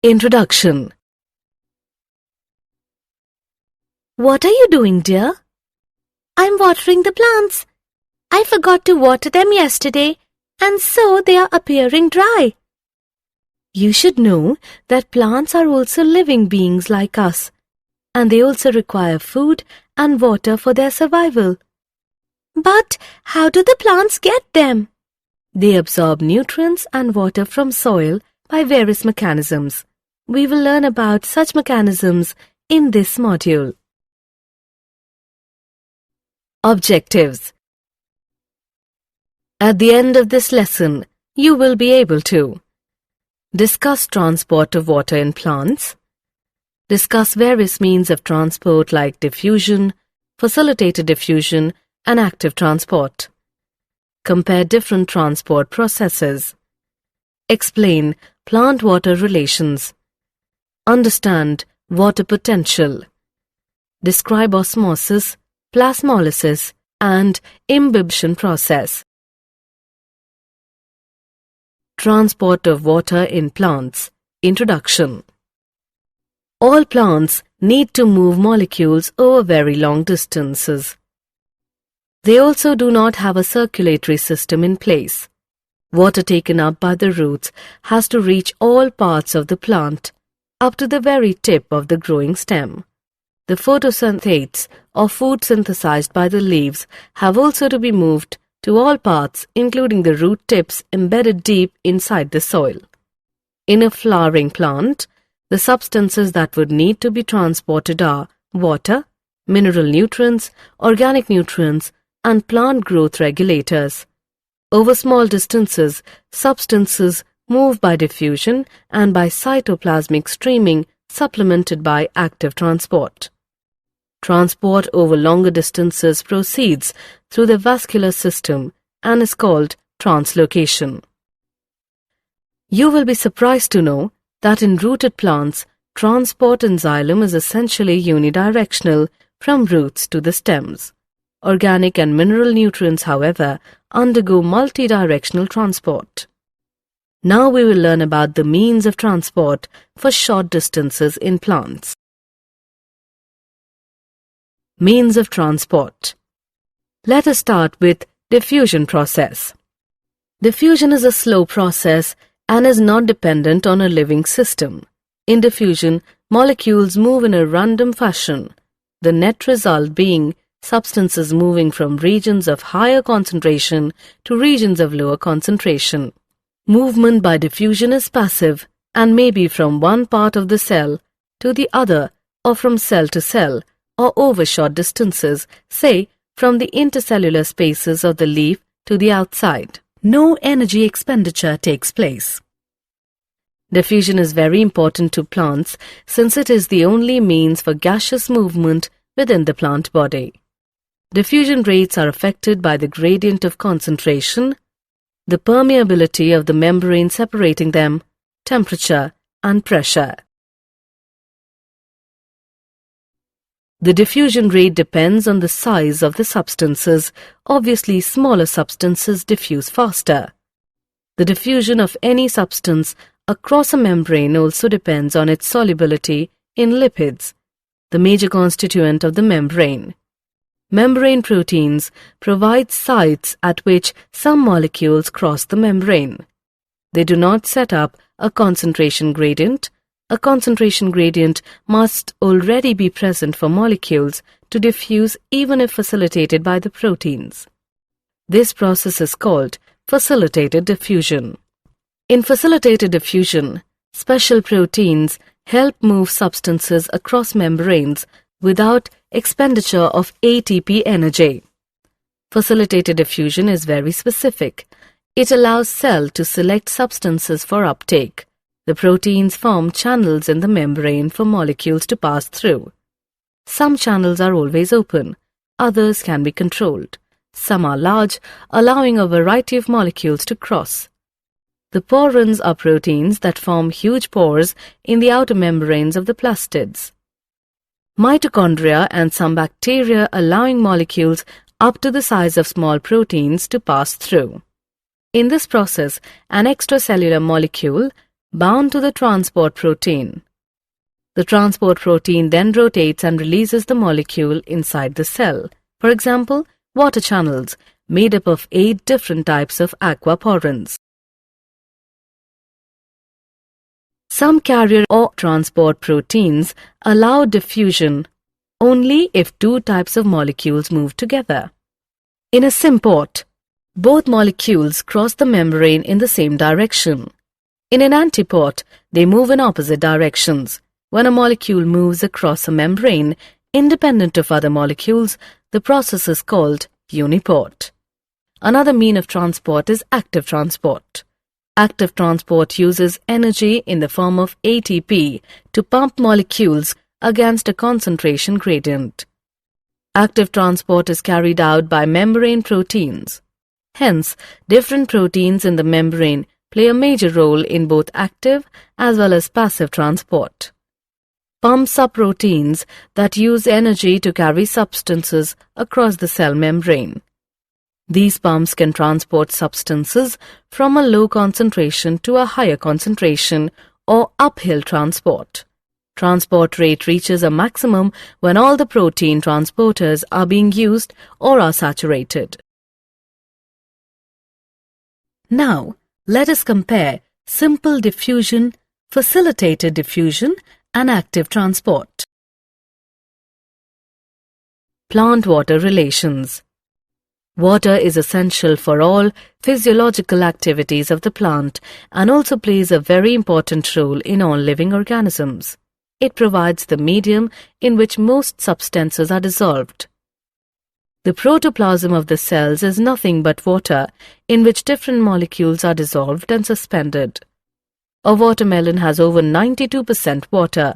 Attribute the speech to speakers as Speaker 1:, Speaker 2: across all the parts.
Speaker 1: Introduction.
Speaker 2: What are you doing, dear? I'm watering the plants. I forgot to water them yesterday, and so they are appearing dry. You should know that plants are also living beings like us, and they also require food and water for their survival. But how do the plants get them? They absorb nutrients and water from soil by various mechanisms. We will learn about such mechanisms in this module.
Speaker 1: Objectives. At the end of this lesson, you will be able to discuss transport of water in plants, discuss various means of transport like diffusion, facilitated diffusion, and active transport, compare different transport processes, explain plant-water relations, understand water potential, describe osmosis, plasmolysis, and imbibition process. Transport of water in plants. Introduction. All plants need to move molecules over very long distances. They also do not have a circulatory system in place. Water taken up by the roots has to reach all parts of the plant, up to the very tip of the growing stem. The photosynthetes, or food synthesized by the leaves, have also to be moved to all parts, including the root tips embedded deep inside the soil. In a flowering plant, the substances that would need to be transported are water, mineral nutrients, organic nutrients, and plant growth regulators. Over small distances, substances move by diffusion and by cytoplasmic streaming, supplemented by active transport. Transport over longer distances proceeds through the vascular system and is called translocation. You will be surprised to know that in rooted plants, transport in xylem is essentially unidirectional from roots to the stems. Organic and mineral nutrients, however, undergo multidirectional transport. Now we will learn about the means of transport for short distances in plants. Means of transport. Let us start with diffusion process. Diffusion is a slow process and is not dependent on a living system. In diffusion, molecules move in a random fashion, the net result being substances moving from regions of higher concentration to regions of lower concentration. Movement by diffusion is passive and may be from one part of the cell to the other or from cell to cell, or over short distances, say from the intercellular spaces of the leaf to the outside. No energy expenditure takes place. Diffusion is very important to plants since it is the only means for gaseous movement within the plant body. Diffusion rates are affected by the gradient of concentration, the permeability of the membrane separating them, temperature, and pressure. The diffusion rate depends on the size of the substances. Obviously, smaller substances diffuse faster. The diffusion of any substance across a membrane also depends on its solubility in lipids, the major constituent of the membrane. Membrane proteins provide sites at which some molecules cross the membrane. They do not set up a concentration gradient. A concentration gradient must already be present for molecules to diffuse even if facilitated by the proteins. This process is called facilitated diffusion. In facilitated diffusion, special proteins help move substances across membranes without expenditure of ATP energy. Facilitated diffusion is very specific. It allows cell to select substances for uptake. The proteins form channels in the membrane for molecules to pass through. Some channels are always open, others can be controlled. Some are large, allowing a variety of molecules to cross. The porins are proteins that form huge pores in the outer membranes of the plastids. Mitochondria and some bacteria allowing molecules up to the size of small proteins to pass through. In this process, an extracellular molecule bound to the transport protein. The transport protein then rotates and releases the molecule inside the cell. For example, water channels made up of 8 different types of aquaporins. Some carrier or transport proteins allow diffusion only if 2 types of molecules move together. In a symport, both molecules cross the membrane in the same direction. In an antiport, they move in opposite directions. When a molecule moves across a membrane, independent of other molecules, the process is called uniport. Another mean of transport is active transport. Active transport uses energy in the form of ATP to pump molecules against a concentration gradient. Active transport is carried out by membrane proteins. Hence, different proteins in the membrane play a major role in both active as well as passive transport. Pumps are proteins that use energy to carry substances across the cell membrane. These pumps can transport substances from a low concentration to a higher concentration or uphill transport. Transport rate reaches a maximum when all the protein transporters are being used or are saturated. Now, let us compare simple diffusion, facilitated diffusion, and active transport. Plant-water relations. Water is essential for all physiological activities of the plant and also plays a very important role in all living organisms. It provides the medium in which most substances are dissolved. The protoplasm of the cells is nothing but water in which different molecules are dissolved and suspended. A watermelon has over 92% water.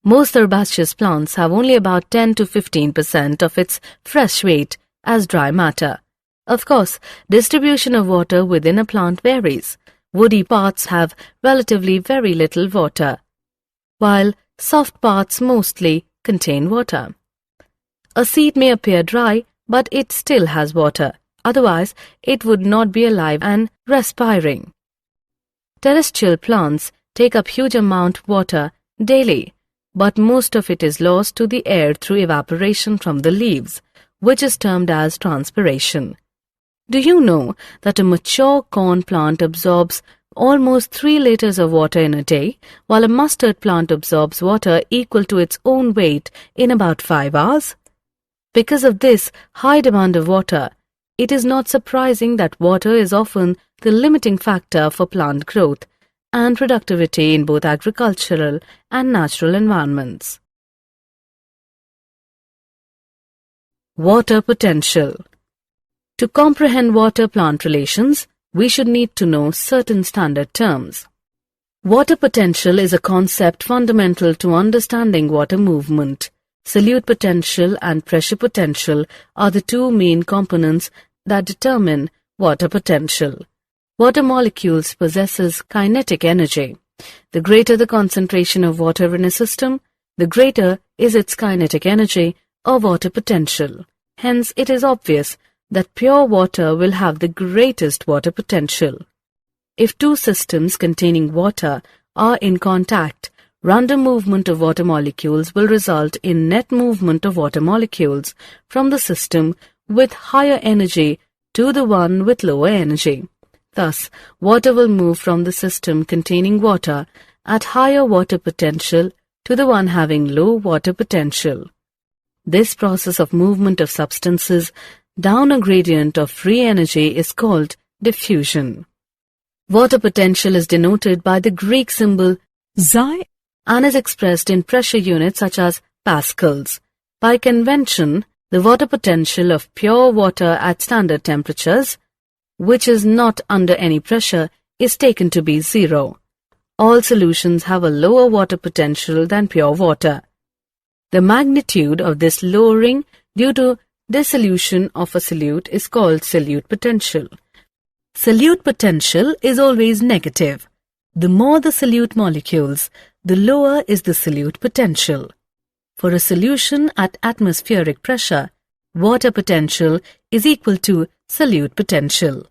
Speaker 1: Most herbaceous plants have only about 10 to 15% of its fresh weight as dry matter. Of course, distribution of water within a plant varies. Woody parts have relatively very little water, while soft parts mostly contain water. A seed may appear dry, but it still has water. Otherwise, it would not be alive and respiring. Terrestrial plants take up huge amount of water daily, but most of it is lost to the air through evaporation from the leaves, which is termed as transpiration. Do you know that a mature corn plant absorbs almost 3 liters of water in a day, while a mustard plant absorbs water equal to its own weight in about 5 hours? Because of this high demand of water, it is not surprising that water is often the limiting factor for plant growth and productivity in both agricultural and natural environments. Water potential. To comprehend water-plant relations, we should need to know certain standard terms. Water potential is a concept fundamental to understanding water movement. Solute potential and pressure potential are the 2 main components that determine water potential. Water molecules possesses kinetic energy. The greater the concentration of water in a system, the greater is its kinetic energy or water potential. Hence, it is obvious that pure water will have the greatest water potential. If 2 systems containing water are in contact, random movement of water molecules will result in net movement of water molecules from the system with higher energy to the one with lower energy. Thus, water will move from the system containing water at higher water potential to the one having low water potential. This process of movement of substances down a gradient of free energy is called diffusion. Water potential is denoted by the Greek symbol xi and is expressed in pressure units such as pascals. By convention, the water potential of pure water at standard temperatures, which is not under any pressure, is taken to be 0. All solutions have a lower water potential than pure water. The magnitude of this lowering due to dissolution of a solute is called solute potential. Solute potential is always negative. The more the solute molecules, the lower is the solute potential. For a solution at atmospheric pressure, water potential is equal to solute potential.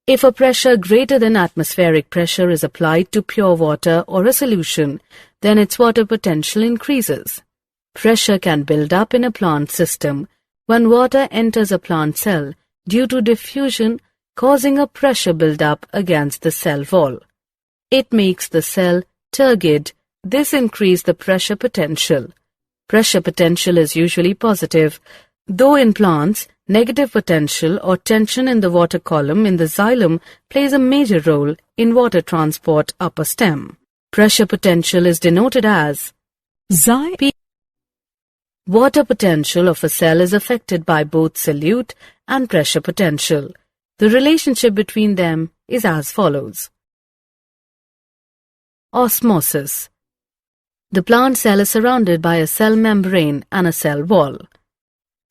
Speaker 1: If a pressure greater than atmospheric pressure is applied to pure water or a solution, then its water potential increases. Pressure can build up in a plant system when water enters a plant cell due to diffusion, causing a pressure build-up against the cell wall. It makes the cell turgid. This increases the pressure potential. Pressure potential is usually positive, though in plants, negative potential or tension in the water column in the xylem plays a major role in water transport up a stem. Pressure potential is denoted as P. Water potential of a cell is affected by both solute and pressure potential. The relationship between them is as follows. Osmosis. The plant cell is surrounded by a cell membrane and a cell wall.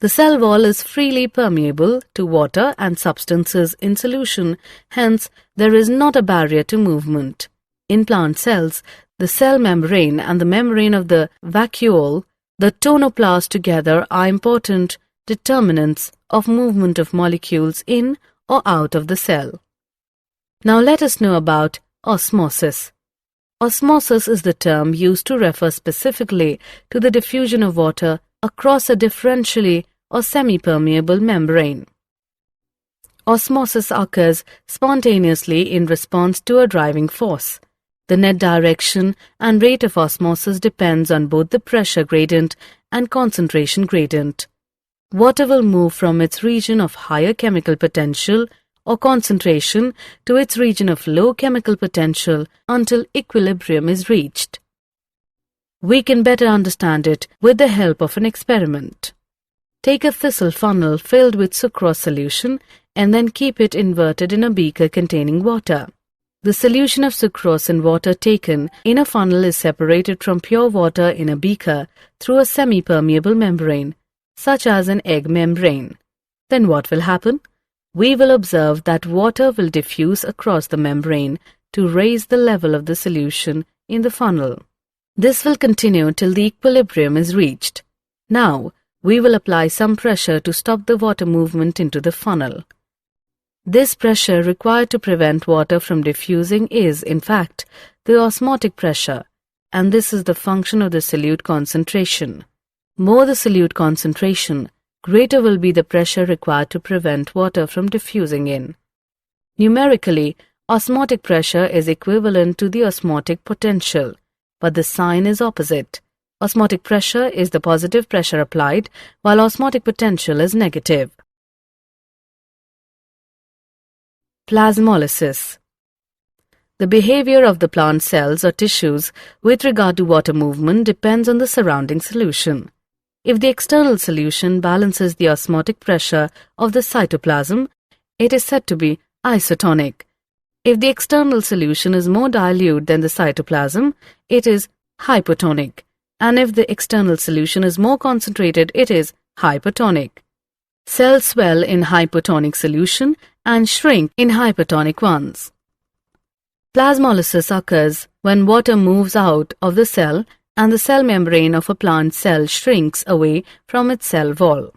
Speaker 1: The cell wall is freely permeable to water and substances in solution, hence there is not a barrier to movement. In plant cells, the cell membrane and the membrane of the vacuole, the tonoplast together are important determinants of movement of molecules in or out of the cell. Now let us know about osmosis. Osmosis is the term used to refer specifically to the diffusion of water across a differentially or semi-permeable membrane. Osmosis occurs spontaneously in response to a driving force. The net direction and rate of osmosis depends on both the pressure gradient and concentration gradient. Water will move from its region of higher chemical potential or concentration to its region of low chemical potential until equilibrium is reached. We can better understand it with the help of an experiment. Take a thistle funnel filled with sucrose solution and then keep it inverted in a beaker containing water. The solution of sucrose in water taken in a funnel is separated from pure water in a beaker through a semi-permeable membrane, such as an egg membrane. Then what will happen? We will observe that water will diffuse across the membrane to raise the level of the solution in the funnel. This will continue till the equilibrium is reached. Now, we will apply some pressure to stop the water movement into the funnel. This pressure required to prevent water from diffusing is, in fact, the osmotic pressure, and this is the function of the solute concentration. More the solute concentration, greater will be the pressure required to prevent water from diffusing in. Numerically, osmotic pressure is equivalent to the osmotic potential, but the sign is opposite. Osmotic pressure is the positive pressure applied, while osmotic potential is negative. Plasmolysis. The behavior of the plant cells or tissues with regard to water movement depends on the surrounding solution. If the external solution balances the osmotic pressure of the cytoplasm, it is said to be isotonic. If the external solution is more dilute than the cytoplasm, it is hypotonic. And if the external solution is more concentrated, it is hypertonic. Cells swell in hypotonic solution and shrink in hypertonic ones. Plasmolysis occurs when water moves out of the cell and the cell membrane of a plant cell shrinks away from its cell wall.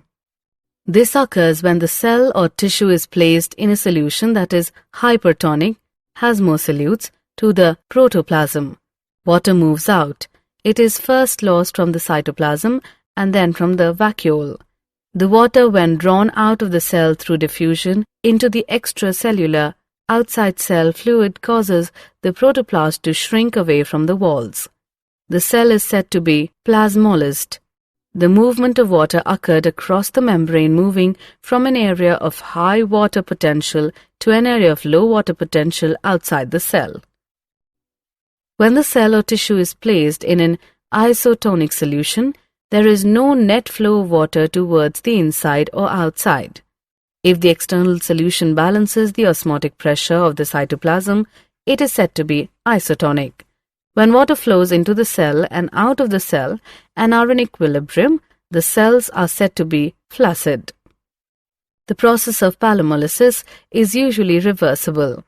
Speaker 1: This occurs when the cell or tissue is placed in a solution that is hypertonic, has more solutes, to the protoplasm. Water moves out. It is first lost from the cytoplasm and then from the vacuole. The water, when drawn out of the cell through diffusion into the extracellular outside cell fluid, causes the protoplast to shrink away from the walls. The cell is said to be plasmolysed. The movement of water occurred across the membrane, moving from an area of high water potential to an area of low water potential outside the cell. When the cell or tissue is placed in an isotonic solution, there is no net flow of water towards the inside or outside. If the external solution balances the osmotic pressure of the cytoplasm, it is said to be isotonic. When water flows into the cell and out of the cell and are in equilibrium, the cells are said to be flaccid. The process of plasmolysis is usually reversible.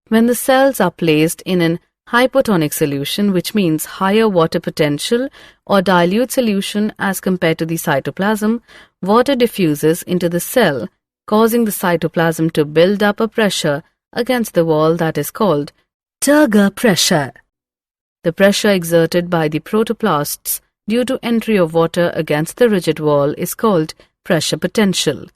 Speaker 1: When the cells are placed in an hypotonic solution, which means higher water potential or dilute solution as compared to the cytoplasm, water diffuses into the cell causing the cytoplasm to build up a pressure against the wall that is called turgor pressure. The pressure exerted by the protoplasts due to entry of water against the rigid wall is called pressure potential.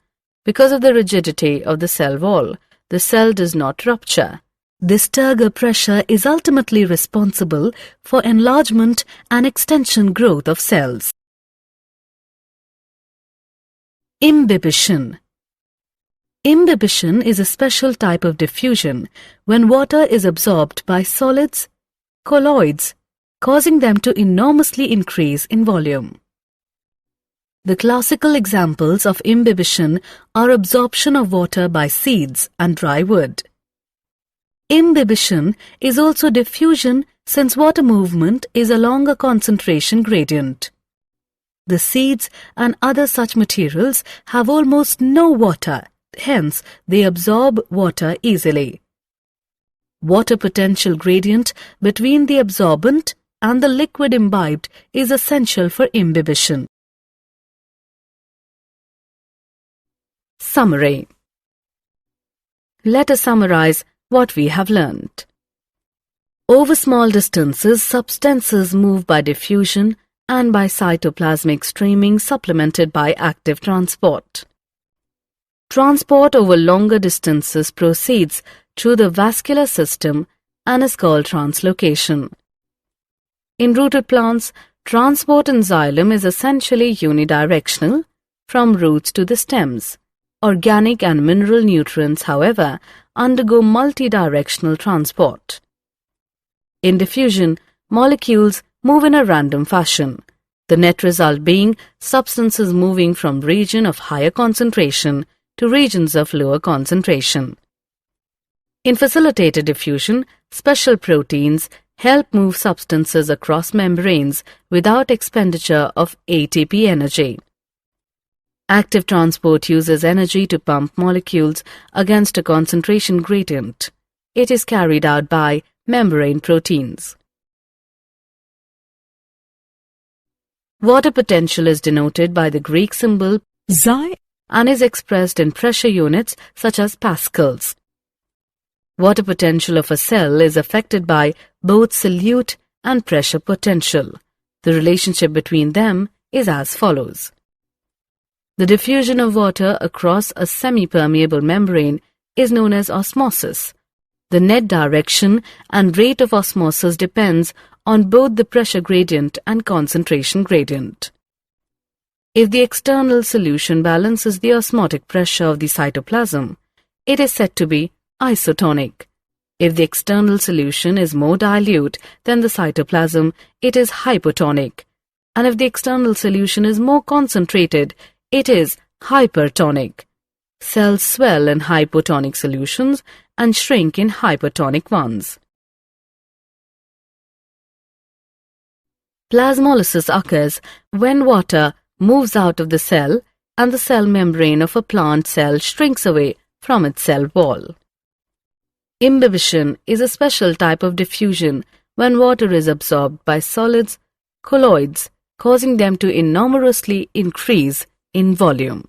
Speaker 1: Because of the rigidity of the cell wall, the cell does not rupture. This turgor pressure is ultimately responsible for enlargement and extension growth of cells. Imbibition. Imbibition is a special type of diffusion when water is absorbed by solids, colloids, causing them to enormously increase in volume. The classical examples of imbibition are absorption of water by seeds and dry wood. Imbibition is also diffusion since water movement is along a concentration gradient. The seeds and other such materials have almost no water, hence they absorb water easily. Water potential gradient between the absorbent and the liquid imbibed is essential for imbibition. Summary. Let us summarize what we have learnt. Over small distances, substances move by diffusion and by cytoplasmic streaming supplemented by active transport. Transport over longer distances proceeds through the vascular system and is called translocation. In rooted plants, transport in xylem is essentially unidirectional from roots to the stems. Organic and mineral nutrients, however, undergo multidirectional transport. In diffusion, molecules move in a random fashion, the net result being substances moving from region of higher concentration to regions of lower concentration. In facilitated diffusion, special proteins help move substances across membranes without expenditure of ATP energy. Active transport uses energy to pump molecules against a concentration gradient. It is carried out by membrane proteins. Water potential is denoted by the Greek symbol xi and is expressed in pressure units such as pascals. Water potential of a cell is affected by both solute and pressure potential. The relationship between them is as follows. The diffusion of water across a semi-permeable membrane is known as osmosis. The net direction and rate of osmosis depends on both the pressure gradient and concentration gradient. If the external solution balances the osmotic pressure of the cytoplasm, it is said to be isotonic. If the external solution is more dilute than the cytoplasm, it is hypotonic. And if the external solution is more concentrated, it is hypertonic. Cells swell in hypotonic solutions and shrink in hypertonic ones. Plasmolysis occurs when water moves out of the cell and the cell membrane of a plant cell shrinks away from its cell wall. Imbibition is a special type of diffusion when water is absorbed by solids, colloids, causing them to enormously increase in volume.